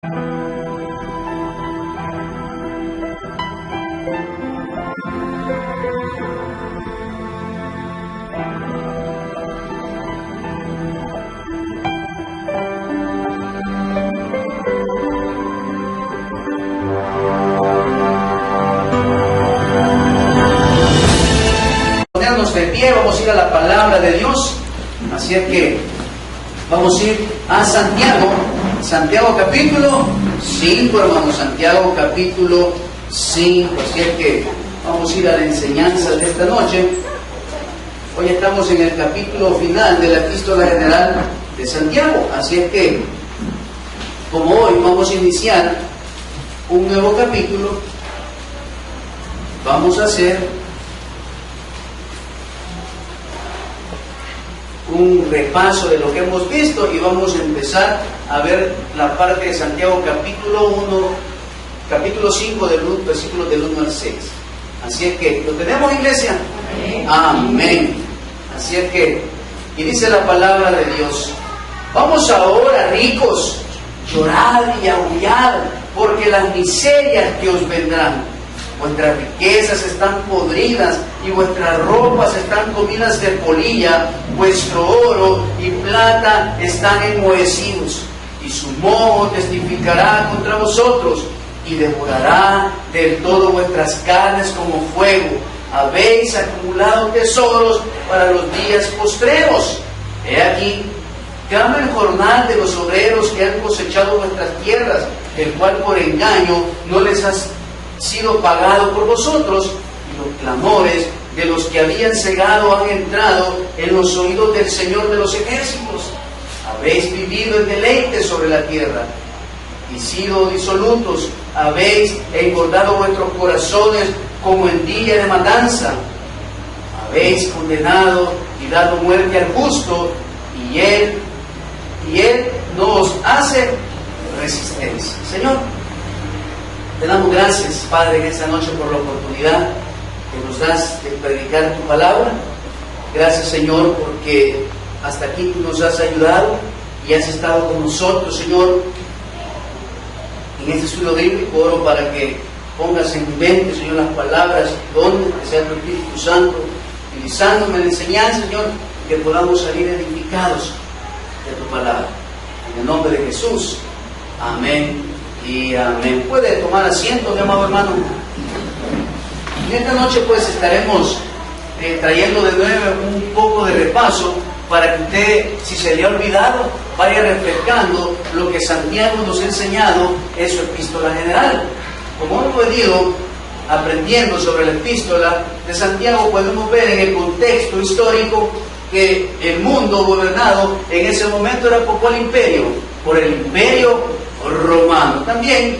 De pie, vamos a ir a la palabra de Dios. Así es que vamos a ir a Santiago capítulo 5, hermanos, Santiago capítulo 5. Así es que vamos a ir a la enseñanza de esta noche. Hoy estamos en el capítulo final de la epístola general de Santiago. Así es que, como hoy vamos a iniciar un nuevo capítulo, vamos a hacer un repaso de lo que hemos visto y vamos a empezar a ver la parte de Santiago capítulo 5 versículos del 1 al 6. Así es que, ¿lo tenemos, iglesia? Amén. Amén. Así es que, y dice la palabra de Dios: vamos ahora, ricos, llorad y aullar, porque las miserias que os vendrán. Vuestras riquezas están podridas y vuestras ropas están comidas de polilla, vuestro oro y plata están enmohecidos, y su moho testificará contra vosotros y devorará del todo vuestras carnes como fuego. Habéis acumulado tesoros para los días postreros. He aquí, clama el jornal de los obreros que han cosechado vuestras tierras, el cual por engaño no les ha sido pagado por vosotros, y los clamores de los que habían cegado han entrado en los oídos del Señor de los ejércitos. Habéis vivido en deleite sobre la tierra y sido disolutos. Habéis engordado vuestros corazones como en día de matanza. Habéis condenado y dado muerte al justo, y él no os hace resistencia. Señor, te damos gracias, Padre, en esta noche por la oportunidad que nos das de predicar tu palabra. Gracias, Señor, porque hasta aquí tú nos has ayudado y has estado con nosotros, Señor, en este estudio bíblico. Oro para que pongas en mi mente, Señor, las palabras, donde que sea tu Espíritu Santo utilizándome en la enseñanza, Señor, que podamos salir edificados de tu palabra. En el nombre de Jesús, amén y amén. Puede tomar asiento, mi amado hermano. En esta noche pues estaremos trayendo de nuevo un poco de repaso para que usted, si se le ha olvidado, vaya refrescando lo que Santiago nos ha enseñado en su epístola general. Como hemos venido aprendiendo sobre la epístola de Santiago, podemos ver en el contexto histórico que el mundo gobernado en ese momento era por el imperio romano. También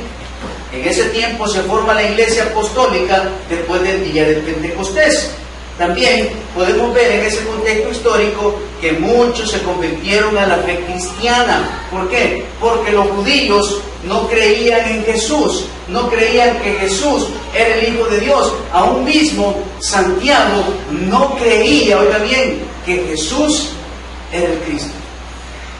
en ese tiempo se forma la iglesia apostólica después del día de Pentecostés. También podemos ver en ese contexto histórico que muchos se convirtieron a la fe cristiana. ¿Por qué? Porque los judíos no creían en Jesús, no creían que Jesús era el Hijo de Dios. Aún mismo Santiago no creía, oiga bien, que Jesús era el Cristo.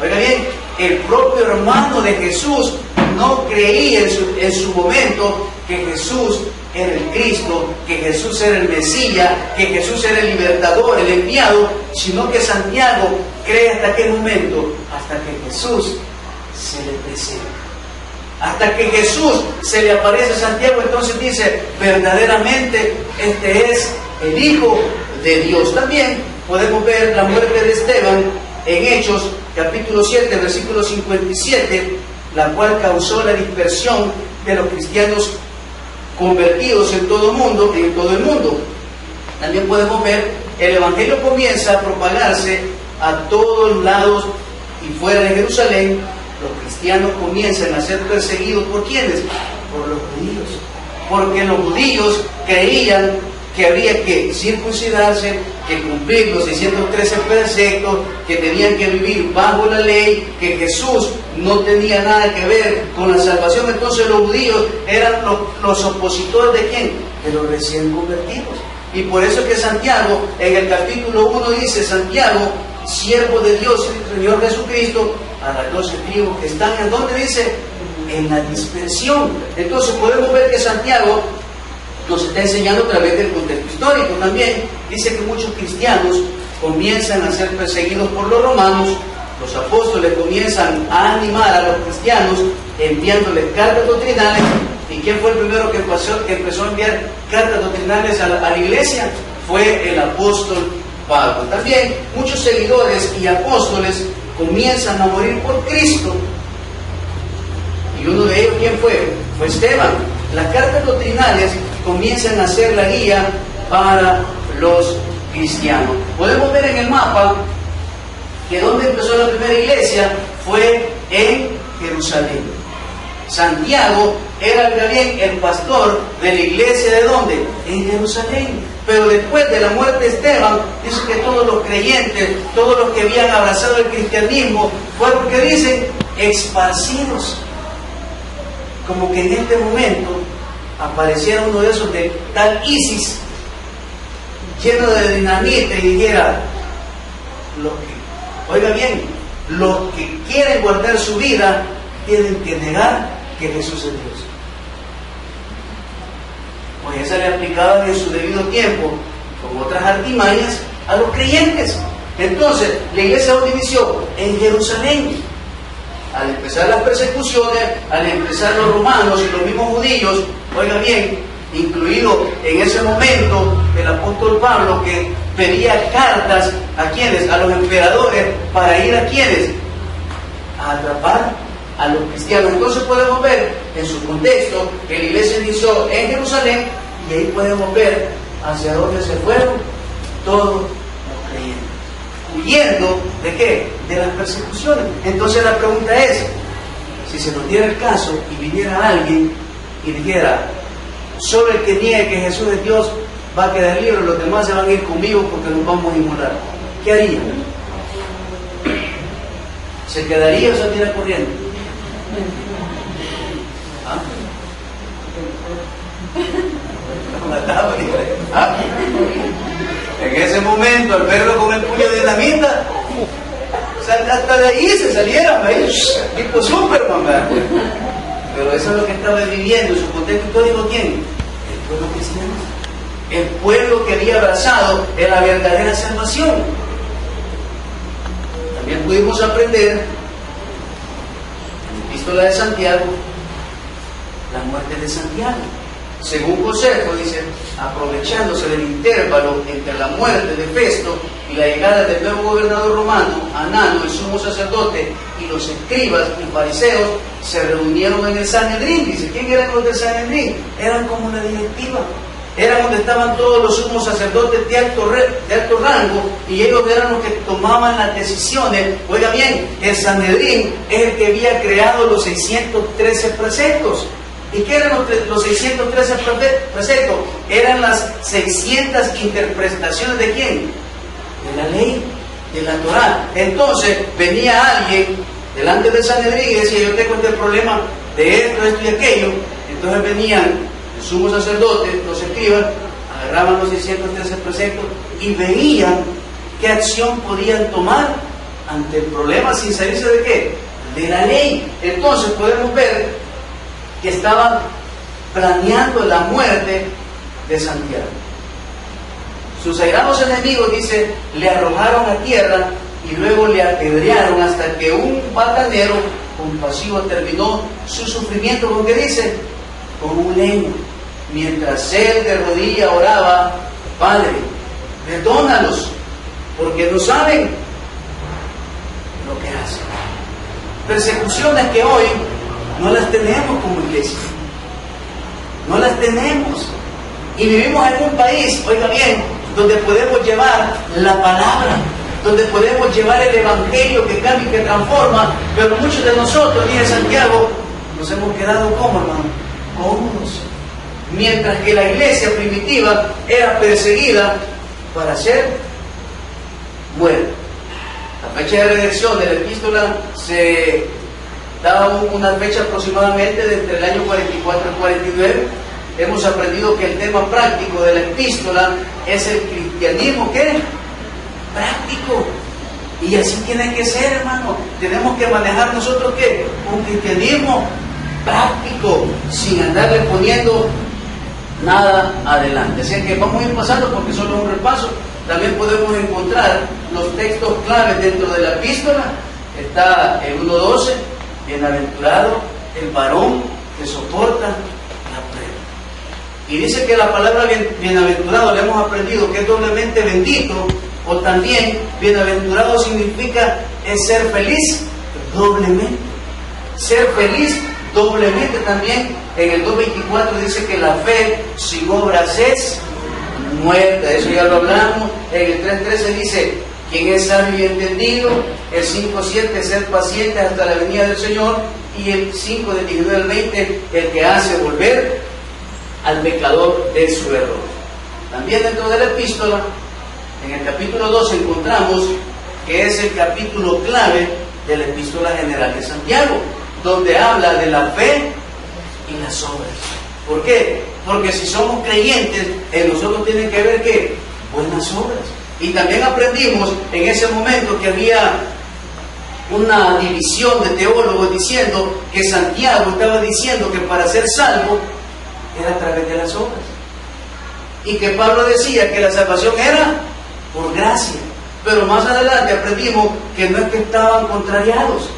Oiga bien, el propio hermano de Jesús no creía en su momento que Jesús era el Cristo, que Jesús era el Mesías, que Jesús era el libertador, el enviado, sino que Santiago cree hasta qué momento, hasta que Jesús se le presenta. Hasta que Jesús se le aparece a Santiago, entonces dice, verdaderamente este es el Hijo de Dios. También podemos ver la muerte de Esteban en Hechos capítulo 7, versículo 57, la cual causó la dispersión de los cristianos convertidos en todo el mundo. También podemos ver, el Evangelio comienza a propagarse a todos lados y fuera de Jerusalén. Los cristianos comienzan a ser perseguidos ¿por quiénes? Por los judíos. Porque los judíos creían que habría que circuncidarse, que cumplir los 613 preceptos, que tenían que vivir bajo la ley, que Jesús no tenía nada que ver con la salvación. Entonces los judíos eran los opositores ¿de quién? De los recién convertidos. Y por eso es que Santiago, en el capítulo 1 dice, Santiago, siervo de Dios, el Señor Jesucristo, a las 12 tribus que están, ¿en dónde dice? en la dispersión. Entonces podemos ver que Santiago nos está enseñando a través del contexto histórico también. Dice que muchos cristianos comienzan a ser perseguidos por los romanos. Los apóstoles comienzan a animar a los cristianos enviándoles cartas doctrinales. ¿Y quién fue el primero que empezó a enviar cartas doctrinales a la iglesia? Fue el apóstol Pablo. También muchos seguidores y apóstoles comienzan a morir por Cristo. Y uno de ellos, ¿quién fue? Fue Esteban. Las cartas doctrinales comienzan a ser la guía para los cristianos. Podemos ver en el mapa que donde empezó la primera iglesia fue en Jerusalén. Santiago era también el pastor de la iglesia, ¿de dónde? En Jerusalén. Pero después de la muerte de Esteban, dice que todos los creyentes, todos los que habían abrazado el cristianismo, fueron, que dicen, esparcidos. Como que en este momento apareciera uno de esos de tal ISIS, lleno de dinamita, y dijera, oiga bien, los que quieren guardar su vida tienen que negar que Jesús es Dios. Pues esa le aplicaban en su debido tiempo, con otras artimañas, a los creyentes. Entonces, la iglesia se dividió en Jerusalén. Al empezar las persecuciones, al empezar los romanos y los mismos judíos, oiga bien, incluido en ese momento el apóstol Pablo, que pedía cartas a quienes, a los emperadores, para ir a quienes, a atrapar a los cristianos. Entonces podemos ver en su contexto que la iglesia inició en Jerusalén, y ahí podemos ver hacia dónde se fueron todos los creyentes, huyendo ¿de qué? De las persecuciones. Entonces la pregunta es, si se nos diera el caso y viniera alguien y dijera, solo el que niegue que Jesús es Dios va a quedar libre, los demás se van a ir conmigo porque nos vamos a inmolar, ¿qué haría? ¿Se quedaría o se tira corriendo? ¿Ah? ¿Ah? En ese momento, al verlo con el puño de dinamita, hasta de ahí se salieron, tipo Superman, ¿verdad? Pero eso es lo que estaba viviendo en su contexto histórico. ¿Quién? El pueblo cristiano, el pueblo que había abrazado en la verdadera salvación. También pudimos aprender en la epístola de Santiago la muerte de Santiago. Según Josefo, dice, aprovechándose del intervalo entre la muerte de Festo y la llegada del nuevo gobernador romano, Anano, el sumo sacerdote, y los escribas y fariseos se reunieron en el Sanedrín. Dice, ¿quién eran los del Sanedrín? Eran como una directiva, eran donde estaban todos los sumos sacerdotes de alto rango, y ellos eran los que tomaban las decisiones. Oiga bien, el Sanedrín es el que había creado los 613 preceptos. ¿Y qué eran los 613 preceptos? Eran las 600 interpretaciones ¿de quién? De la ley, de la Torá. Entonces venía alguien delante del Sanedrín y decía, yo tengo este problema de esto y aquello. Entonces venían el sumo sacerdote, los escribas, agarraban los 613 preceptos y veían qué acción podían tomar ante el problema sin salirse de qué? De la ley. Entonces podemos ver que estaban planeando la muerte de Santiago. Sus airados enemigos, dice, le arrojaron a tierra y luego le apedrearon hasta que un batanero compasivo terminó su sufrimiento con, ¿qué dice? Con un leño. Mientras él de rodilla oraba, Padre, perdónalos, porque no saben lo que hacen. Persecuciones que hoy no las tenemos como iglesia, no las tenemos, y vivimos en un país, oiga bien, donde podemos llevar la palabra, donde podemos llevar el evangelio que cambia y que transforma, pero muchos de nosotros, dice Santiago, nos hemos quedado como, hermano, cómodos, mientras que la iglesia primitiva era perseguida para ser muerta. La fecha de redención de la epístola se daba una fecha aproximadamente de entre el año 44 y 49. Hemos aprendido que el tema práctico de la epístola es el cristianismo, ¿qué? Práctico. Y así tiene que ser, hermano. Tenemos que manejar nosotros, ¿qué? Un cristianismo sin andarle poniendo nada adelante. Así que vamos a ir pasando porque solo es un repaso. También podemos encontrar los textos claves dentro de la epístola. Está el 1:12, bienaventurado el varón que soporta la prueba. Y dice que la palabra bienaventurado le hemos aprendido que es doblemente bendito, o también bienaventurado significa es ser feliz doblemente. Ser feliz doblemente también. En el 2:24 dice que la fe sin obras es muerta. Eso ya lo hablamos. En el 3:13 dice: quien es sabio y entendido. El 5:7, ser paciente hasta la venida del Señor. Y el 5 del 19 al 20, el que hace volver al pecador de su error. También dentro de la epístola, en el capítulo 2 encontramos que es el capítulo clave de la epístola general de Santiago, donde habla de la fe y las obras. ¿Por qué? Porque si somos creyentes, en nosotros tienen que ver ¿qué? Buenas obras. Y también aprendimos en ese momento que había una división de teólogos diciendo que Santiago estaba diciendo que para ser salvo era a través de las obras. Y que Pablo decía que la salvación era por gracia. Pero más adelante aprendimos que no es que estaban contrariados,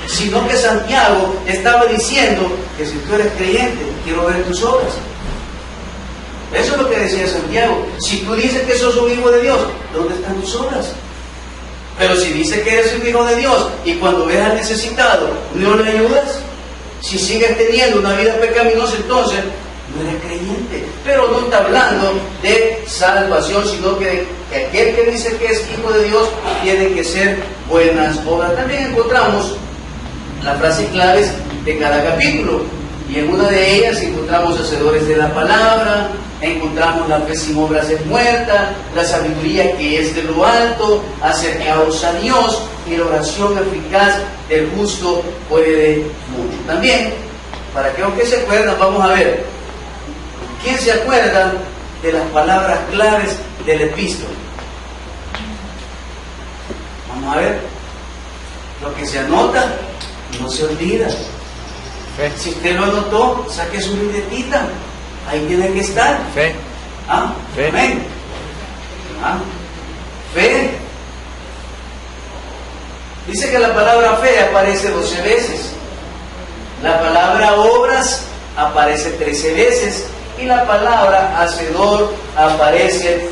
sino que Santiago estaba diciendo que si tú eres creyente, quiero ver tus obras. Eso es lo que decía Santiago. Si tú dices que sos un hijo de Dios, ¿dónde están tus obras? Pero si dices que eres un hijo de Dios y cuando ves al necesitado no le ayudas, si sigues teniendo una vida pecaminosa, entonces no eres creyente. Pero no está hablando de salvación, sino que aquel que dice que es hijo de Dios tiene que ser buenas obras. También encontramos las frases claves de cada capítulo, y en una de ellas encontramos hacedores de la palabra, encontramos la fe sin obras es muerta, la sabiduría que es de lo alto, acercaos a Dios, y la oración eficaz del justo puede mucho. También, para que aunque se acuerdan, vamos a ver, ¿quién se acuerda de las palabras claves del epístola? Vamos a ver, lo que se anota no se olvida. Fe. Si usted lo anotó, saque su libretita. Ahí tiene que estar. Fe. ¿Ah? Fe. Amén. ¿Ah? Fe. Dice que la palabra fe aparece 12 veces. La palabra obras aparece 13 veces. Y la palabra hacedor aparece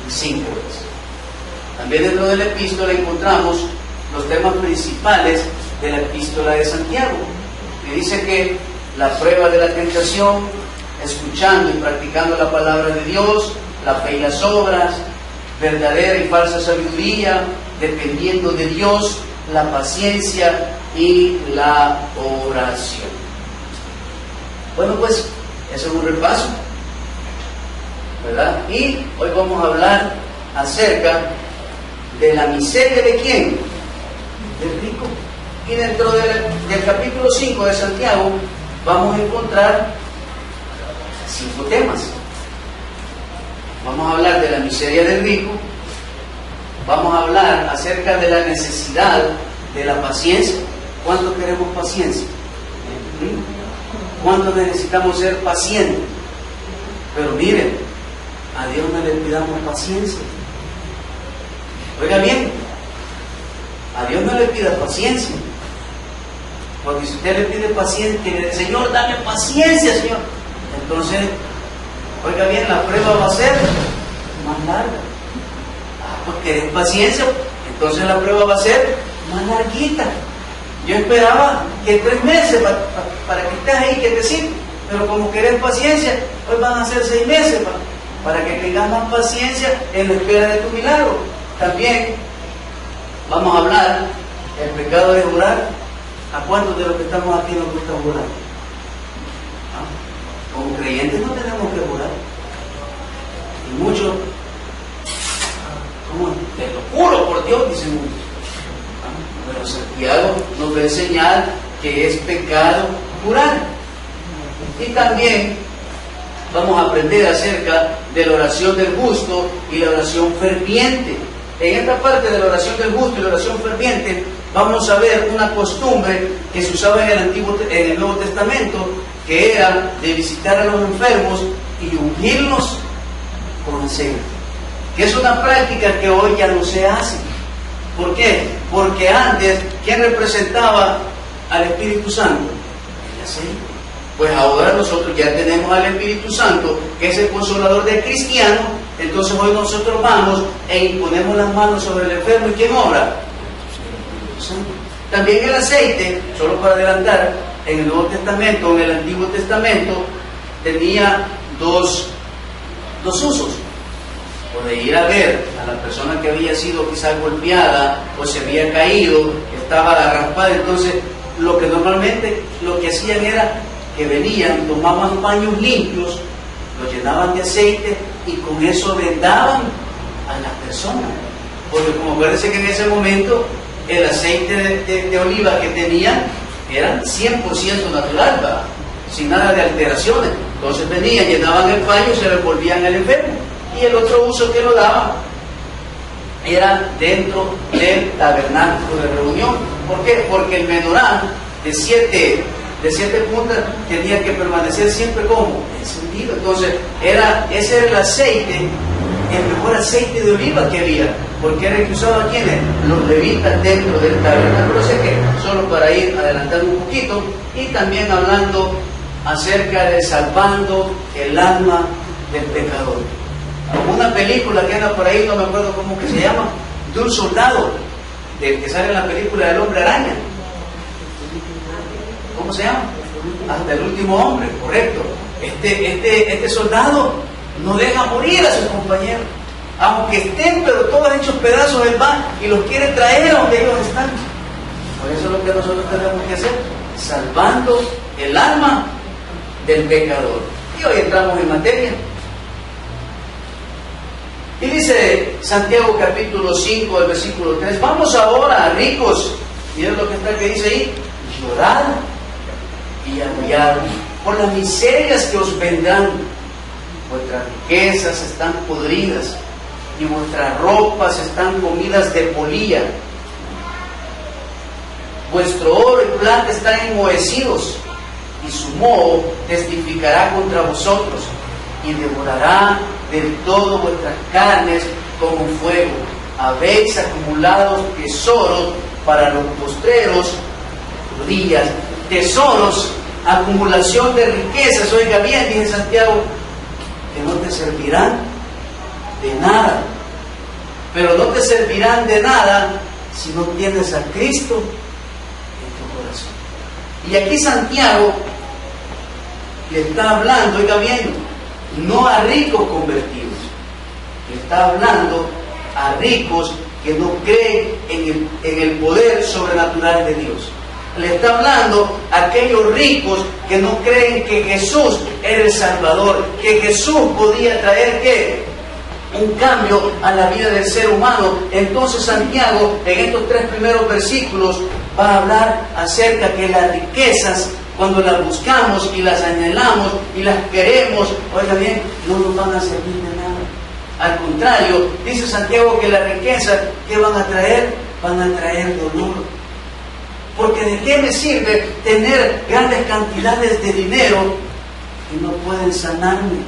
5 veces. También dentro de la epístola encontramos los temas principales de la epístola de Santiago, que dice que la prueba de la tentación, escuchando y practicando la palabra de Dios, la fe y las obras, verdadera y falsa sabiduría, dependiendo de Dios, la paciencia y la oración. Bueno, pues eso es un repaso, ¿verdad? Y hoy vamos a hablar acerca de la miseria de ¿quién? Del rico. Y dentro del capítulo 5 de Santiago vamos a encontrar 5 temas. Vamos a hablar de la miseria del rico, vamos a hablar acerca de la necesidad de la paciencia. ¿Cuánto queremos paciencia? ¿Cuánto necesitamos ser pacientes? Pero miren, a Dios no le pidamos paciencia. Oiga bien, a Dios no le pida paciencia. Porque si usted le pide paciencia, que le dice, Señor, dame paciencia, Señor. Entonces, oiga bien, la prueba va a ser más larga. Porque querés paciencia, entonces la prueba va a ser más larguita. Yo esperaba que 3 meses para que estés ahí, que te sirva. Pero como querés paciencia, hoy van a ser 6 meses para que tengas más paciencia en la espera de tu milagro. También vamos a hablar del pecado de jurar. ¿A cuántos de los que estamos aquí nos gusta jurar? ¿Ah? Como creyentes no tenemos que jurar. Y muchos, ¿cómo? Te lo juro por Dios, dicen muchos. ¿Ah? Pero Santiago nos va a enseñar que es pecado jurar. Y también vamos a aprender acerca de la oración del justo y la oración ferviente. En esta parte de la oración del justo y la oración ferviente vamos a ver una costumbre que se usaba en el Nuevo Testamento, que que era de visitar a los enfermos y ungirlos con aceite, que es una práctica que hoy ya no se hace. ¿Por qué? Porque antes, ¿quién representaba al Espíritu Santo? El aceite. Pues ahora nosotros ya tenemos al Espíritu Santo, que es el consolador del cristiano. Entonces hoy nosotros vamos e imponemos las manos sobre el enfermo. ¿Y quién obra? También el aceite, solo para adelantar, en el Nuevo Testamento, en el Antiguo Testamento, tenía dos usos. O de ir a ver a la persona que había sido quizás golpeada o se había caído, estaba raspada. Entonces lo que hacían era que venían, tomaban paños limpios, los llenaban de aceite y con eso vendaban a la persona. Porque como acuérdense que en ese momento el aceite de oliva que tenían era 100% natural, ¿va? Sin nada de alteraciones. Entonces venían, llenaban el paño y se lo envolvían al enfermo. Y el otro uso que lo daban era dentro del tabernáculo de reunión. ¿Por qué? Porque el menorá de siete puntas tenía que permanecer siempre como encendido. Entonces ese era el aceite, el mejor aceite de oliva que había, porque era el que usaban quienes, los levitas dentro del tabernáculo. Así que solo para ir adelantando un poquito, y también hablando acerca de salvando el alma del pecador. Como una película que anda por ahí, no me acuerdo cómo que se llama, de un soldado, del que sale en la película del Hombre Araña. ¿Cómo se llama? Hasta el último hombre, correcto. Este soldado no deja morir a sus compañeros. Aunque estén, pero todos hechos pedazos, él va y los quiere traer a donde ellos están. Por eso es lo que nosotros tenemos que hacer, salvando el alma del pecador. Y hoy entramos en materia. Y dice Santiago capítulo 5, el versículo 3, vamos ahora, ricos, miren lo que está que dice ahí, llorad y aullar por las miserias que os vendrán. Vuestras riquezas están podridas y vuestras ropas están comidas de polilla. Vuestro oro y plata están enmohecidos, y su moho testificará contra vosotros, y devorará del todo vuestras carnes como fuego. Habéis acumulado tesoros para los postreros días. Tesoros, acumulación de riquezas. Oiga bien, dice Santiago, que no te servirán de nada. Pero no te servirán de nada si no tienes a Cristo en tu corazón. Y aquí Santiago le está hablando, oiga bien, no a ricos convertidos, le está hablando a ricos que no creen en el poder sobrenatural de Dios. Le está hablando a aquellos ricos que no creen que Jesús era el Salvador, que Jesús podía traer ¿qué? Un cambio a la vida del ser humano. Entonces Santiago, en estos 3 primeros versículos, va a hablar acerca que las riquezas, cuando las buscamos y las anhelamos y las queremos, oiga bien, no nos van a servir de nada. Al contrario, dice Santiago que las riquezas, ¿qué van a traer? Van a traer dolor. Porque ¿de qué me sirve tener grandes cantidades de dinero y no pueden sanarme?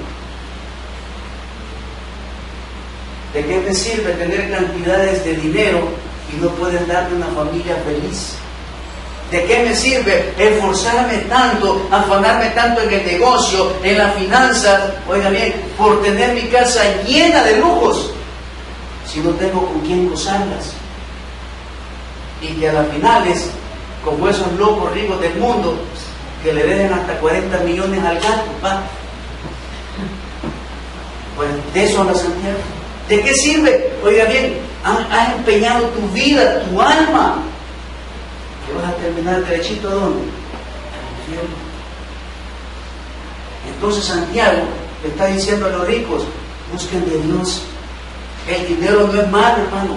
¿De qué me sirve tener cantidades de dinero y no pueden darme una familia feliz? ¿De qué me sirve esforzarme tanto, afanarme tanto en el negocio, en las finanzas, oiga bien, por tener mi casa llena de lujos, si no tengo con quién gozarlas? Y que a las finales, como esos locos ricos del mundo, que le dejen hasta 40 millones al gato, ¿va? Pues de eso habla Santiago. ¿De qué sirve? Oiga bien, has empeñado tu vida, tu alma, que vas a terminar derechito ¿a dónde? Al infierno. Entonces Santiago le está diciendo a los ricos, busquen de Dios. El dinero no es malo, hermano.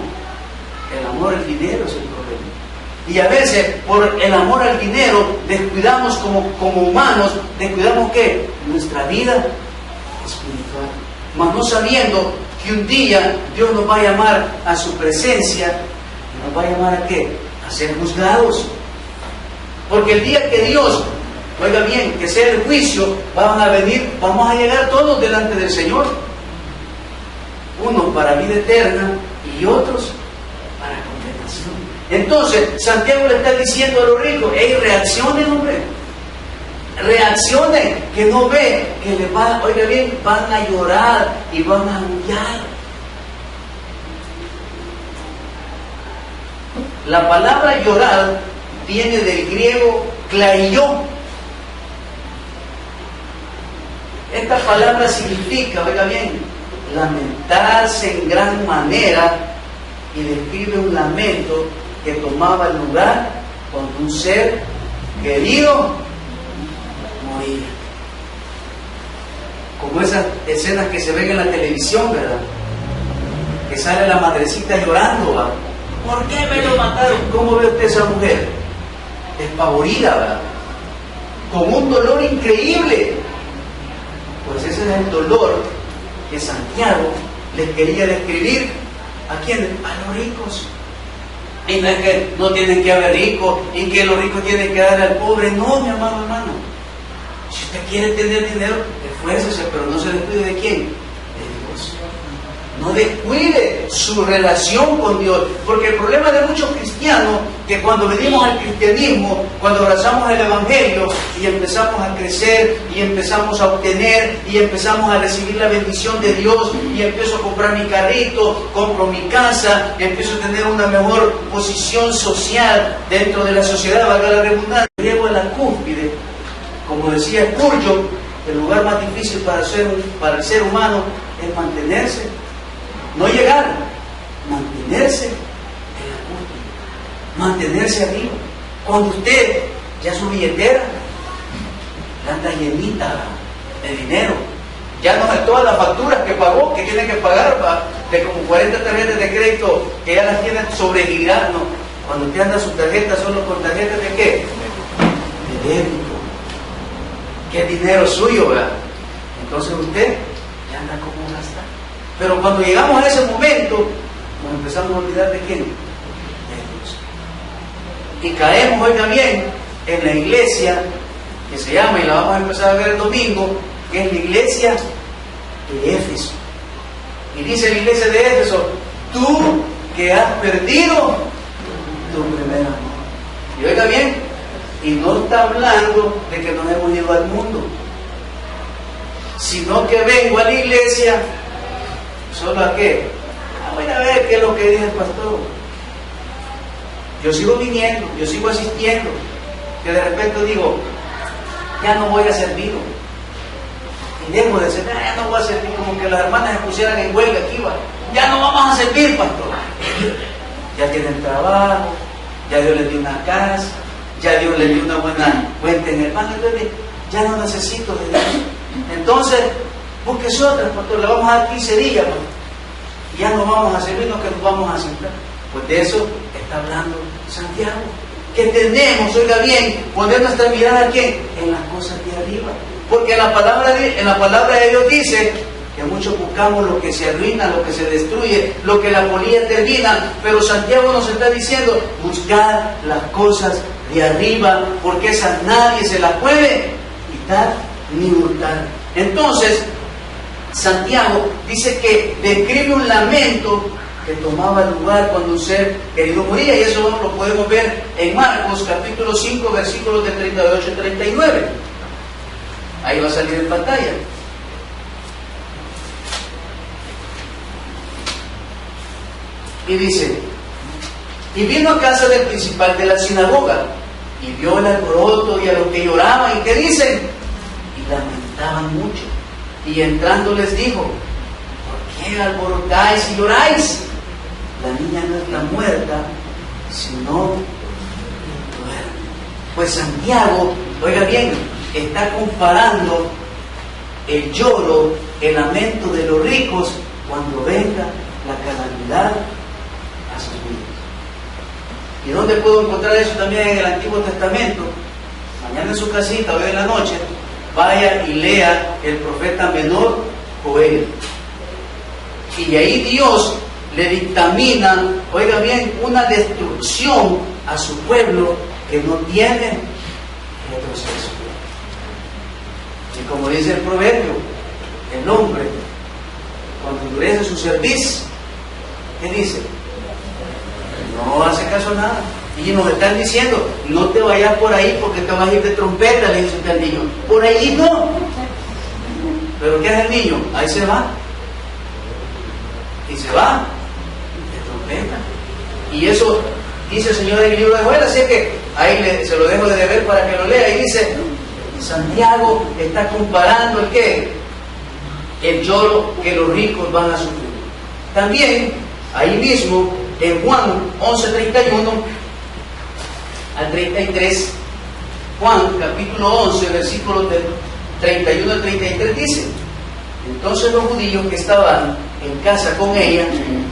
El amor al dinero es el problema. Y a veces, por el amor al dinero, descuidamos como humanos, descuidamos ¿qué? Nuestra vida espiritual. Mas no sabiendo que un día Dios nos va a llamar a su presencia, y nos va a llamar ¿a qué? A ser juzgados. Porque el día que Dios oiga bien, que sea el juicio, van a venir, vamos a llegar todos delante del Señor. Unos para vida eterna y otros para condenación. Entonces, Santiago le está diciendo a los ricos, hey, reaccionen, hombre. Reaccionen, que no ve, que les va, oiga bien, van a llorar y van a aullar. La palabra llorar viene del griego klaion. Esta palabra significa, oiga bien, lamentarse en gran manera, y describe un lamento que tomaba lugar cuando un ser querido moría. Como esas escenas que se ven en la televisión, ¿verdad? Que sale la madrecita llorando, ¿va? ¿Por qué me lo mataron? ¿Cómo ve usted esa mujer? Despavorida, ¿verdad? Con un dolor increíble. Pues ese es el dolor que Santiago les quería describir. ¿A quién? A los ricos. Y no es que no tienen que haber ricos y que los ricos tienen que dar al pobre. No, mi amado hermano. Si usted quiere tener dinero, esfuércese, pero no se descuide de quién. De Dios. No descuide su relación con Dios. Porque el problema de muchos cristianos, que cuando venimos al cristianismo, cuando abrazamos el Evangelio y empezamos a crecer y empezamos a obtener y empezamos a recibir la bendición de Dios y empiezo a comprar mi carrito, compro mi casa, empiezo a tener una mejor posición social dentro de la sociedad, valga la redundancia, llego a la cúspide. Como decía Spurgeon, el lugar más difícil para el ser humano es mantenerse. No llegar, mantenerse en la cúspide, mantenerse arriba. Cuando usted ya su billetera anda llenita de dinero, ya no de todas las facturas que pagó, que tiene que pagar, de como 40 tarjetas de crédito que ya las tiene sobregirando. Cuando usted anda su tarjeta solo con tarjetas de qué? De débito. Que es dinero suyo, ¿verdad? Entonces usted ya anda como gastar. Pero cuando llegamos a ese momento, nos empezamos a olvidar de quién, de Dios. Y caemos, oiga bien, en la iglesia que se llama, y la vamos a empezar a ver el domingo, que es la iglesia de Éfeso. Y dice la iglesia de Éfeso, tú que has perdido tu primer amor. Y oiga bien, y no está hablando de que nos hemos ido al mundo, sino que vengo a la iglesia solo a qué. Voy a ver qué es lo que dice el pastor. Yo sigo viniendo, yo sigo asistiendo, que de repente digo, ya no voy a servir. Y dejo de decir, ya no voy a servir, como que las hermanas se pusieran en huelga aquí, va. Ya no vamos a servir, pastor. Ya tienen trabajo, ya Dios les dio una casa, ya Dios le dio una buena cuenta en el banco, entonces ya no necesito de Dios. Entonces, búsquese otra, pastor, le vamos a dar 15 días, y ya no vamos a servirnos, que nos vamos a sentar. Pues de eso está hablando Santiago, que tenemos, oiga bien, poner nuestra mirada aquí en las cosas de arriba. Porque en la palabra de Dios dice que muchos buscamos lo que se arruina, lo que se destruye, lo que la polilla termina, pero Santiago nos está diciendo, buscar las cosas de arriba, porque esas nadie se las puede quitar ni hurtar. Entonces, Santiago dice que describe un lamento que tomaba lugar cuando un ser querido moría, y eso lo podemos ver en Marcos capítulo 5, versículos de 38 y 39. Ahí va a salir en pantalla. Y dice, y vino a casa del principal de la sinagoga, y vio el alboroto y a los que lloraban, y ¿qué dicen? Y lamentaban mucho. Y entrando les dijo, ¿por qué alborotáis y lloráis? La niña no está muerta, sino duerme. Pues Santiago, oiga bien, está comparando el lloro, el lamento de los ricos cuando venga la calamidad a sus vidas. ¿Y dónde puedo encontrar eso también en el Antiguo Testamento? Mañana en su casita, hoy en la noche, vaya y lea el profeta menor Joel. Y ahí Dios le dictamina, oiga bien, una destrucción a su pueblo que no tiene retroceso. Y como dice el proverbio, el hombre, cuando endurece su cerviz, ¿qué dice? No hace caso a nada. Y nos están diciendo, no te vayas por ahí porque te vas a ir de trompeta, le dice usted al niño. Por ahí no. ¿Pero qué hace el niño? Ahí se va. Y se va de trompeta. Y eso dice el Señor en el libro de Joel, así que ahí se lo dejo de deber para que lo lea. Y dice, Santiago está comparando el qué, el lloro que los ricos van a sufrir. También, ahí mismo, en Juan 11:31 al 33, Juan capítulo 11, versículos del 31 al 33 dice, entonces los judíos que estaban en casa con ella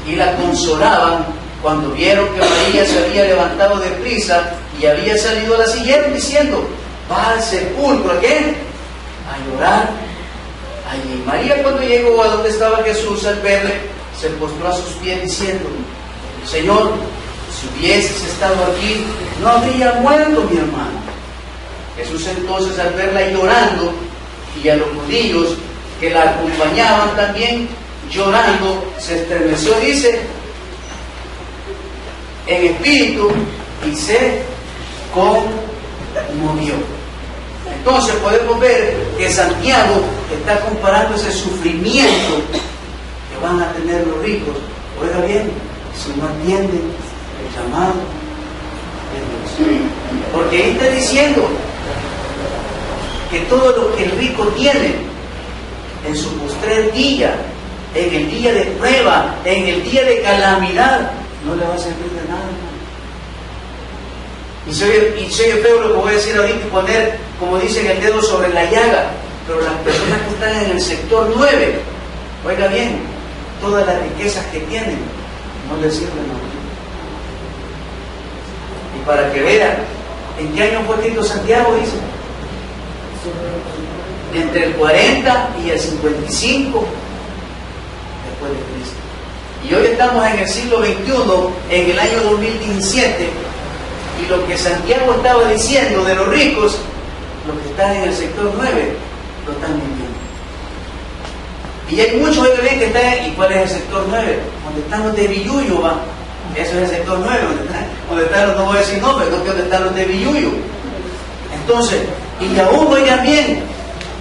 y la consolaban, cuando vieron que María se había levantado de prisa y había salido, a la siguieron diciendo, va al sepulcro, ¿a qué? A llorar allí. María, cuando llegó a donde estaba Jesús, al verle, se postró a sus pies diciendo, Señor, si hubieses estado aquí, no habría muerto mi hermano. Jesús entonces, al verla llorando, y a los judíos que la acompañaban también llorando, se estremeció, dice, en espíritu, y se conmovió. Entonces podemos ver que Santiago está comparando ese sufrimiento que van a tener los ricos. Oiga bien, si no atienden el llamado de Dios. Porque ahí está diciendo que todo lo que el rico tiene en su postrer día, en el día de prueba, en el día de calamidad, no le va a servir de nada. Y soy feo lo que voy a decir ahorita y poner, como dicen, el dedo sobre la llaga. Pero las personas que están en el sector 9, oiga bien, todas las riquezas que tienen no les sirven a uno. Y para que vean, ¿en qué año fue escrito Santiago? Dice, entre el 40 y el 55 después de Cristo. Y hoy estamos en el siglo XXI, en el año 2017, y lo que Santiago estaba diciendo de los ricos, los que están en el sector 9, lo están viviendo. Y hay muchos hoy que están, ¿y cuál es el sector 9? Donde están los de Villuyo, va. Eso es el sector 9, donde están los, no voy a decir nombres, no, donde están los de Villuyo. Entonces, y aún oigan bien,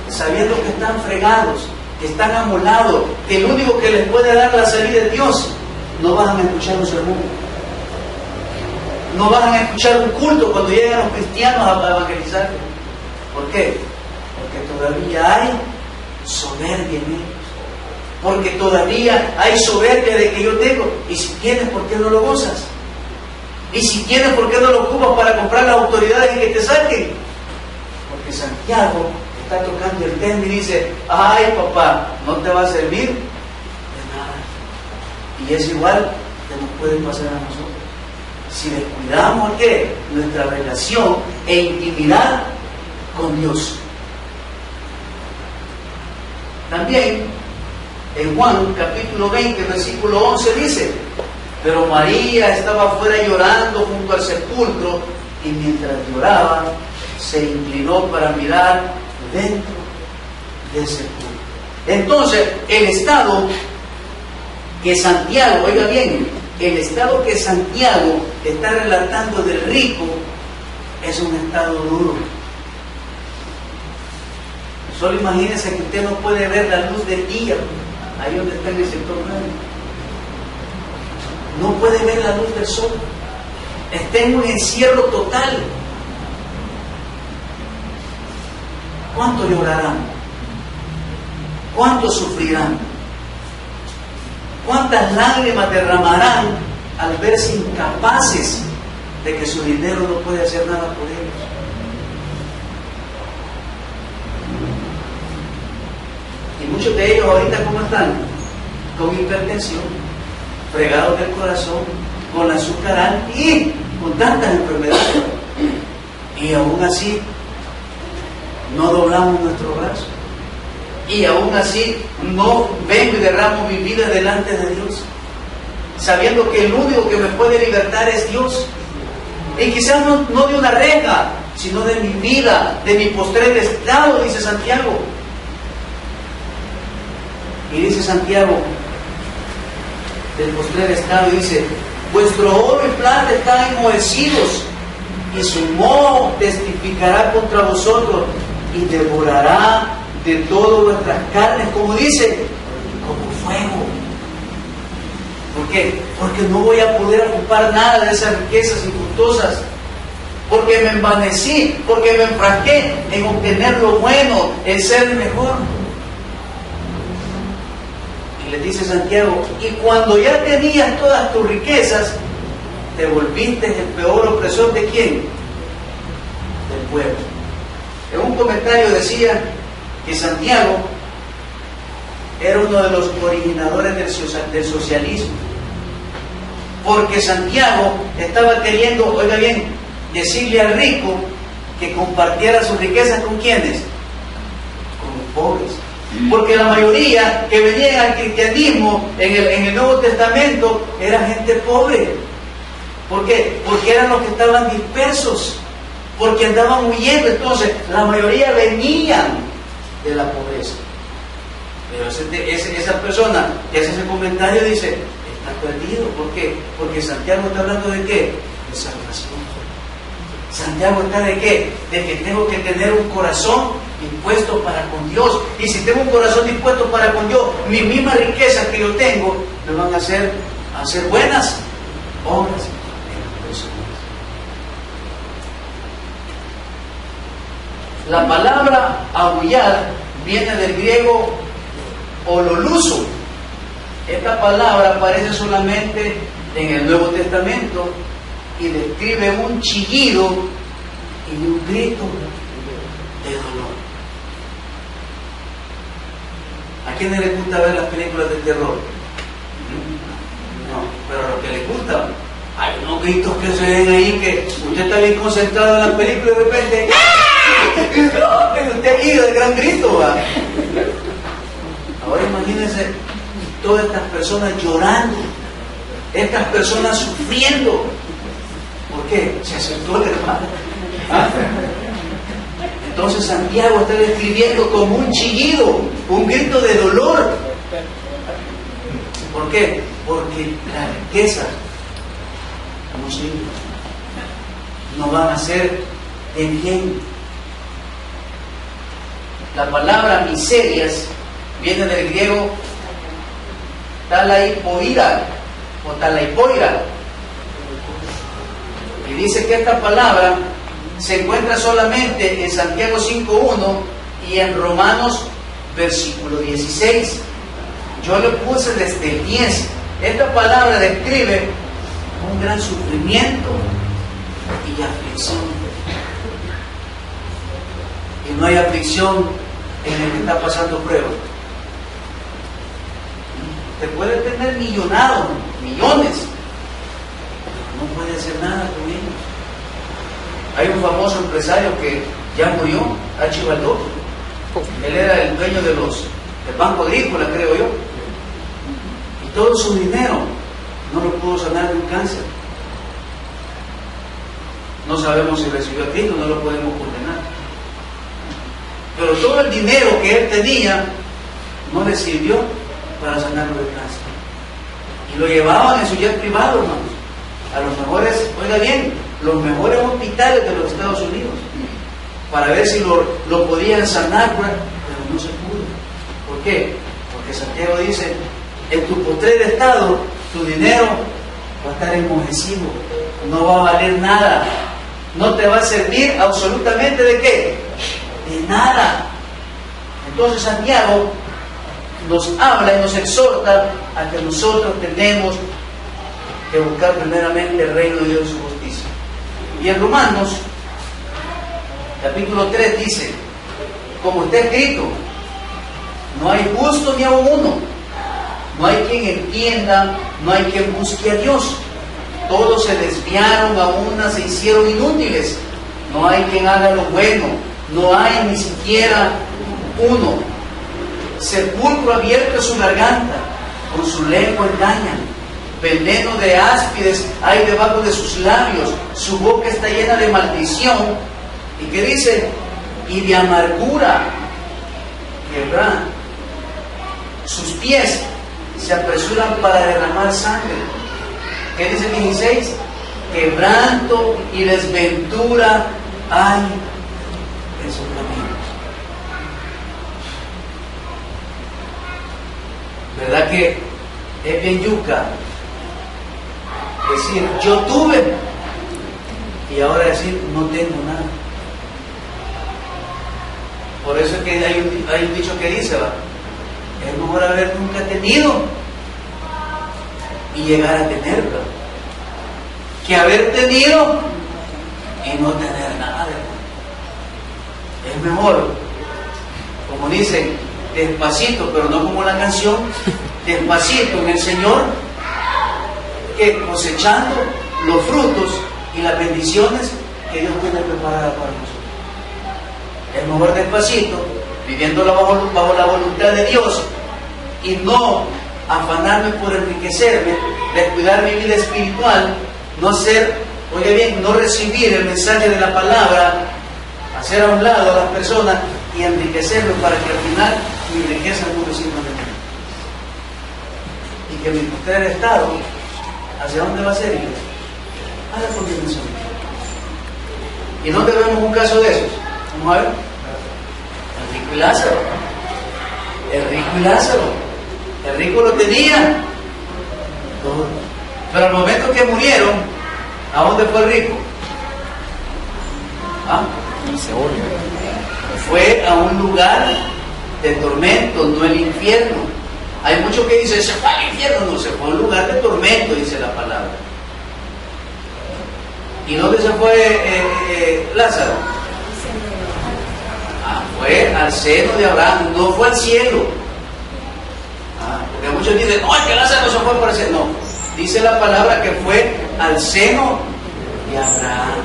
sabiendo que están fregados, que están amolados, que el único que les puede dar la salida es Dios, no van a escuchar un sermón, no van a escuchar un culto cuando llegan los cristianos a evangelizar. ¿Por qué? Porque todavía hay soberbia en ellos, porque todavía hay soberbia de que yo tengo, y si tienes, ¿por qué no lo gozas? Y si tienes, ¿por qué no lo ocupas para comprar las autoridades y que te saquen? Porque Santiago está tocando el tema y dice, ay papá, no te va a servir de nada. Y es igual que nos puede pasar a nosotros. Si descuidamos ¿qué? Nuestra relación e intimidad con Dios. También en Juan capítulo 20, versículo 11 dice, pero María estaba afuera llorando junto al sepulcro, y mientras lloraba se inclinó para mirar dentro del sepulcro. Entonces, el estado que Santiago, oiga bien, el estado que Santiago está relatando del rico es un estado duro. Solo imagínense que usted no puede ver la luz del día, ahí donde está en el sector 9. No puede ver la luz del sol. Está en un encierro total. ¿Cuánto llorarán? ¿Cuánto sufrirán? ¿Cuántas lágrimas derramarán al verse incapaces de que su dinero no puede hacer nada por ellos? Y muchos de ellos ahorita, ¿cómo están? Con hipertensión, fregados del corazón, con azúcar alta y con tantas enfermedades. Y aún así no doblamos nuestro brazo. Y aún así no vengo y derramo mi vida delante de Dios, sabiendo que el único que me puede libertar es Dios. Y quizás no de una reja, sino de mi vida, de mi postrer estado, dice Santiago. Y dice Santiago, del postrer estado, dice, vuestro oro y plata están enmohecidos, y su moho testificará contra vosotros, y devorará de todas vuestras carnes, como dice, como fuego. ¿Por qué? Porque no voy a poder ocupar nada de esas riquezas infructuosas, porque me envanecí, porque me enfrasqué en obtener lo bueno, en ser mejor. Y le dice Santiago, y cuando ya tenías todas tus riquezas, te volviste el peor opresor ¿de quién? Del pueblo. En un comentario decía que Santiago era uno de los originadores del socialismo, porque Santiago estaba queriendo, oiga bien, decirle al rico que compartiera sus riquezas ¿con quiénes? Con los pobres. Porque la mayoría que venían al cristianismo en el Nuevo Testamento era gente pobre. ¿Por qué? Porque eran los que estaban dispersos, porque andaban huyendo. Entonces la mayoría venían de la pobreza. Pero esa persona que hace ese comentario dice, está perdido. ¿Por qué? Porque Santiago está hablando ¿de qué? De salvación. Santiago está ¿de qué? De que tengo que tener un corazón dispuesto para con Dios. Y si tengo un corazón dispuesto para con Dios, mis mismas riquezas que yo tengo me van a hacer buenas obras en las personas. La palabra aullar viene del griego ololuso. Esta palabra aparece solamente en el Nuevo Testamento y describe un chillido y un grito de dolor. ¿A quiénes les gusta ver las películas de terror? No, pero a los que les gusta, hay unos gritos que se ven ahí que usted está bien concentrado en la película y de repente usted aquí de gran grito, ¿va? Ahora imagínense todas estas personas llorando, estas personas sufriendo. ¿Por qué? Se acercó el hermano. ¿Ah? Entonces Santiago está describiendo como un chillido, un grito de dolor. ¿Por qué? Porque las riquezas no sirven, no van a ser de bien. La palabra miserias viene del griego talaipoira o talaipoira, y dice que esta palabra se encuentra solamente en Santiago 5.1 y en Romanos versículo 16. Yo lo puse desde el 10. Esta palabra describe un gran sufrimiento y aflicción. Y no hay aflicción en el que está pasando prueba. Te puede tener millonados, millones, no puede hacer nada con ellos. Hay un famoso empresario que ya murió, Archibaldo. Él era el dueño del Banco Agrícola, creo yo. Y todo su dinero no lo pudo sanar de un cáncer. No sabemos si recibió a Cristo, no lo podemos condenar. Pero todo el dinero que él tenía no le sirvió para sanarlo de cáncer. Y lo llevaban en su jet privado, hermanos, a los mejores, oiga bien, los mejores hospitales de los Estados Unidos, para ver si lo podían sanar, pero no se pudo. ¿Por qué? Porque Santiago dice, en tu postrer estado, tu dinero va a estar enmojecido, no va a valer nada, no te va a servir absolutamente ¿de qué? De nada. Entonces Santiago nos habla y nos exhorta a que nosotros tenemos que buscar primeramente el reino de Dios y su justicia. Y en Romanos capítulo 3 dice, como está escrito, no hay justo ni aun uno, no hay quien entienda, no hay quien busque a Dios. Todos se desviaron, a una se hicieron inútiles. No hay quien haga lo bueno, no hay ni siquiera uno. Sepulcro abierto es su garganta, con su lengua engañan. Veneno de áspides hay debajo de sus labios, su boca está llena de maldición ¿Y qué dice? Y de amargura quebran. Sus pies se apresuran para derramar sangre. ¿Qué dice el 16? Quebranto y desventura hay en sus caminos. ¿Verdad que es bien yuca decir yo tuve y ahora decir no tengo nada? Por eso es que hay un dicho que dice, ¿va? Es mejor haber nunca tenido y llegar a tenerlo que haber tenido y no tener nada. Es mejor, como dicen, despacito, pero no como la canción, despacito en el Señor, que cosechando los frutos y las bendiciones que Dios tiene preparadas para nosotros. Es mejor despacito, viviendo bajo la voluntad de Dios y no afanarme por enriquecerme, descuidar mi vida espiritual, no hacer, oye bien, no recibir el mensaje de la palabra, hacer a un lado a las personas y enriquecerme para que al final mi riqueza no reciba de mí. Y que mi postrer estado, ¿hacia dónde va a ser, iglesia? A la condenación. ¿Y dónde vemos un caso de esos? Vamos a ver. El rico y Lázaro. El rico y Lázaro. El rico lo tenía todo. Pero al momento que murieron, ¿a dónde fue el rico? ¿Ah? Fue a un lugar de tormento, no el infierno. Hay muchos que dicen, se fue al infierno. No, se fue a un lugar de tormento, dice la palabra. ¿Y dónde se fue Lázaro? Fue al seno de Abraham, no fue al cielo. Porque muchos dicen, no, es que Lázaro se fue para el cielo. No, dice la palabra que fue al seno de Abraham.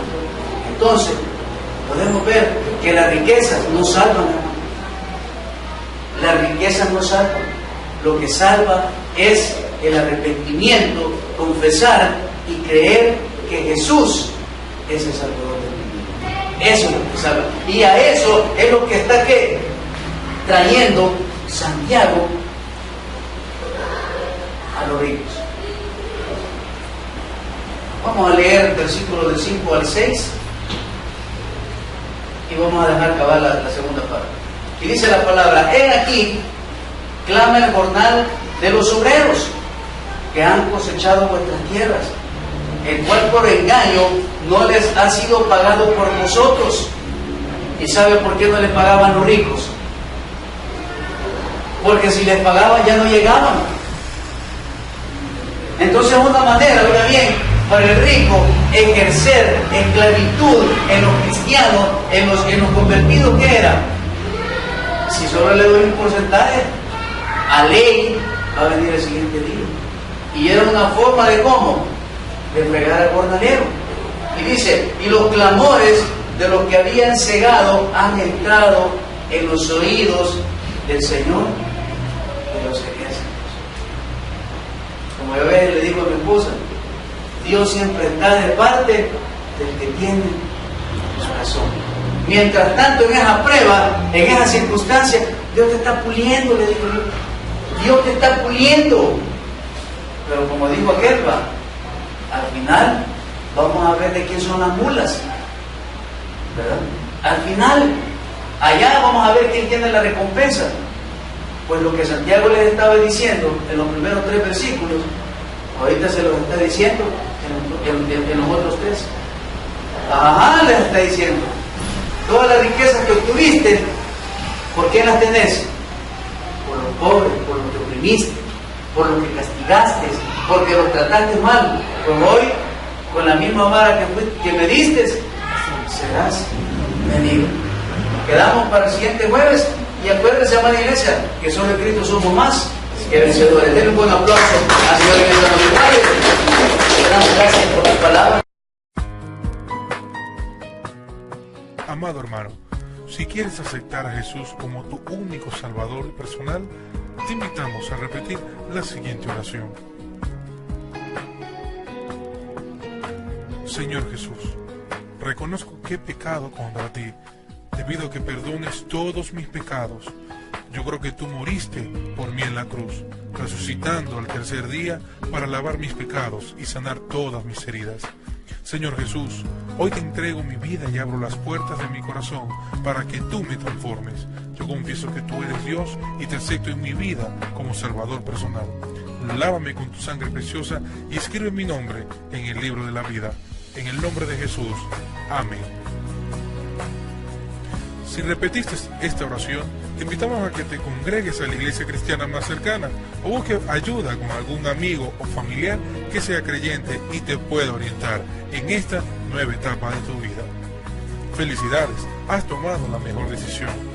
Entonces, podemos ver que las riquezas no salvan. Las riquezas no salvan. Lo que salva es el arrepentimiento, confesar y creer que Jesús es el Salvador del mundo. Eso es lo que salva. Y a eso es lo que está trayendo Santiago a los ricos. Vamos a leer el versículo del 5 al 6 y vamos a dejar acabar la segunda parte. Y dice la palabra, he aquí, clama el jornal de los obreros que han cosechado vuestras tierras, el cual por engaño no les ha sido pagado por vosotros. ¿Y sabe por qué no les pagaban los ricos? Porque si les pagaban ya no llegaban. Entonces una manera, oiga bien, para el rico ejercer esclavitud en los cristianos, en los convertidos, ¿qué era? Si solo le doy un porcentaje, a ley va a venir el siguiente día. Y era una forma de cómo, de fregar al jornalero. Y dice, y los clamores de los que habían cegado han entrado en los oídos del Señor de los ejércitos. Como yo a veces le digo a mi esposa, Dios siempre está de parte del que tiene su razón. Mientras tanto, en esa prueba, en esa circunstancia, Dios te está puliendo, le digo yo. Dios te está puliendo. Pero como dijo aquel, al final vamos a ver de quién son las mulas, ¿verdad? Al final, allá vamos a ver quién tiene la recompensa. Pues lo que Santiago les estaba diciendo en los primeros 3 versículos, ahorita se los está diciendo en los otros 3. Ajá, les está diciendo. Todas las riquezas que obtuviste, ¿por qué las tenés? Por los pobres, por los que oprimiste, por los que castigaste, porque los trataste mal. Pues hoy, con la misma vara que me diste, serás medido. Quedamos para el siguiente jueves. Y acuérdense, amada iglesia, que solo en Cristo somos más que vencedores. Denle un buen aplauso al Señor y a nuestro Padre. Le damos gracias por tu palabra. Amado hermano, si quieres aceptar a Jesús como tu único Salvador personal, te invitamos a repetir la siguiente oración. Señor Jesús, reconozco que he pecado contra ti. Te pido que perdones todos mis pecados. Yo creo que tú moriste por mí en la cruz, resucitando al tercer día para lavar mis pecados y sanar todas mis heridas. Señor Jesús, hoy te entrego mi vida y abro las puertas de mi corazón para que tú me transformes. Yo confieso que tú eres Dios y te acepto en mi vida como Salvador personal. Lávame con tu sangre preciosa y escribe mi nombre en el libro de la vida. En el nombre de Jesús. Amén. Si repetiste esta oración, te invitamos a que te congregues a la iglesia cristiana más cercana o busque ayuda con algún amigo o familiar que sea creyente y te pueda orientar en esta nueva etapa de tu vida. Felicidades, has tomado la mejor decisión.